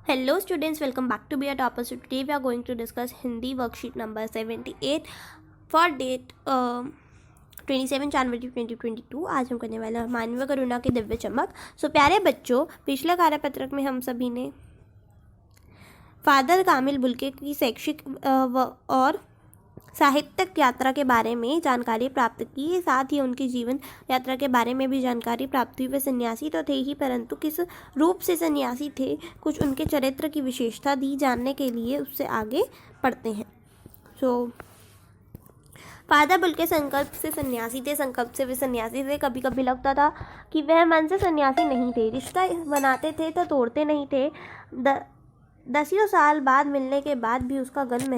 Hello students, welcome back to Be a Topper. So today we are going to discuss Hindi worksheet number 78 for date 27 जनवरी 2022। आज हम करने वाले हैं मानव करुणा की दिव्य चमक। सो प्यारे बच्चों, पिछले कार्यपत्रक में हम सभी ने फादर कामिल बुल्के की शैक्षिक और साहित्यिक यात्रा के बारे में जानकारी प्राप्त की, साथ ही उनकी जीवन यात्रा के बारे में भी जानकारी प्राप्त हुई। वे सन्यासी तो थे ही, परंतु किस रूप से सन्यासी थे, कुछ उनके चरित्र की विशेषता दी जानने के लिए उससे आगे पढ़ते हैं। फादर बुल्के संकल्प से सन्यासी थे। संकल्प से वे सन्यासी थे। कभी कभी लगता था कि वह मन से सन्यासी नहीं थे, रिश्ता बनाते थे तो तोड़ते नहीं थे। दसियों साल बाद मिलने के बाद भी उसकी गंध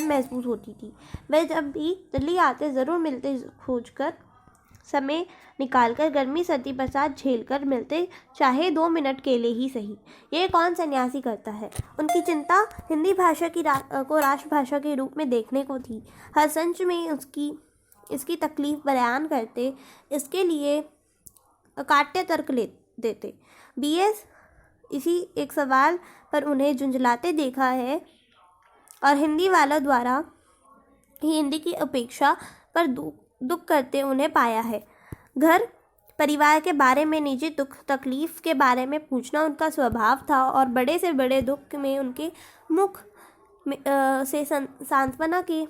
महसूस होती थी। वह जब भी दिल्ली आते ज़रूर मिलते, खोजकर समय निकालकर गर्मी सर्दी बरसात झेलकर मिलते, चाहे 2 मिनट के लिए ही सही। ये कौन सन्यासी करता है? उनकी चिंता हिंदी भाषा को राष्ट्रभाषा के रूप में देखने को थी। हर संच में इसकी तकलीफ बयान करते, इसके लिए काट्य तर्क देते। BS इसी एक सवाल पर उन्हें झुंझलाते देखा है और हिंदी वालों द्वारा ही हिंदी की अपेक्षा पर दुख करते उन्हें पाया है। घर परिवार के बारे में, निजी दुख तकलीफ के बारे में पूछना उनका स्वभाव था और बड़े से बड़े दुख में उनके मुख से सांत्वना के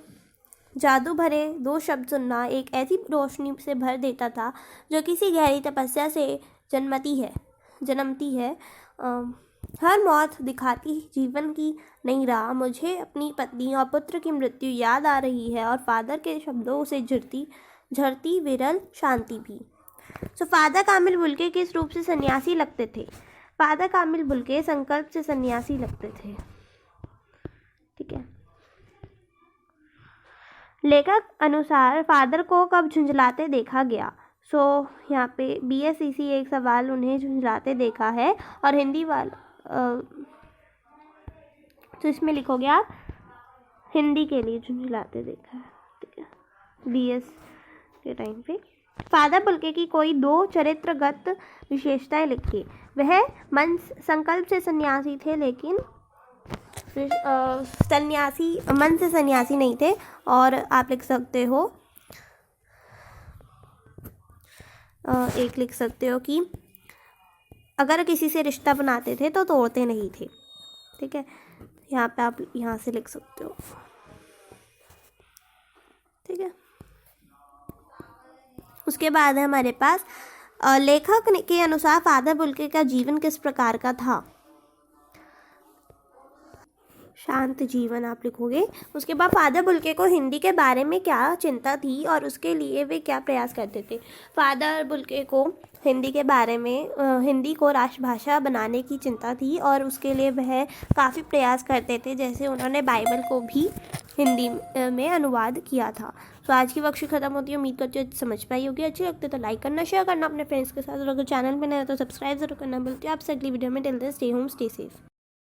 जादू भरे 2 शब्द सुनना एक ऐसी रोशनी से भर देता था जो किसी गहरी तपस्या से जन्मती है। हर मौत दिखाती जीवन की नई राह। मुझे अपनी पत्नी और पुत्र की मृत्यु याद आ रही है और फादर के शब्दों से झरती विरल शांति भी। फादर कामिल बुल्के किस रूप से सन्यासी लगते थे? फादर कामिल बुल्के संकल्प से सन्यासी लगते थे। ठीक है। लेखक अनुसार फादर को कब झुंझलाते देखा गया? यहाँ पे BSCC एक सवाल उन्हें झुंझलाते देखा है और हिंदी वाला तो इसमें लिखोगे आप हिंदी के लिए झुंझलाते देखा है। ठीक है। BS के टाइम पे फादर बुल्के की कोई 2 चरित्रगत विशेषताएं लिखिए। वह संकल्प से सन्यासी थे, लेकिन मन से सन्यासी नहीं थे। और आप लिख सकते हो एक लिख सकते हो कि अगर किसी से रिश्ता बनाते थे तो तोड़ते नहीं थे। ठीक है, यहाँ पे आप यहाँ से लिख सकते हो। ठीक है। उसके बाद है हमारे पास लेखक के अनुसार फादर बुल्के का जीवन किस प्रकार का था? शांत जीवन आप लिखोगे। उसके बाद फादर बुल्के को हिंदी के बारे में क्या चिंता थी और उसके लिए वे क्या प्रयास करते थे? फादर बुल्के को हिंदी के बारे में हिंदी को राष्ट्रभाषा बनाने की चिंता थी और उसके लिए वह काफ़ी प्रयास करते थे। जैसे उन्होंने बाइबल को भी हिंदी में अनुवाद किया था। आज की वर्कशीट खत्म होती है। उम्मीद करती हूँ समझ पाई होगी। अच्छी लगती है तो लाइक करना, शेयर करना अपने फ्रेंड्स के साथ, और अगर चैनल पर नया तो सब्सक्राइब जरूर करना। बोलती हूँ आपसे अगली वीडियो में। Till then stay home, stay safe.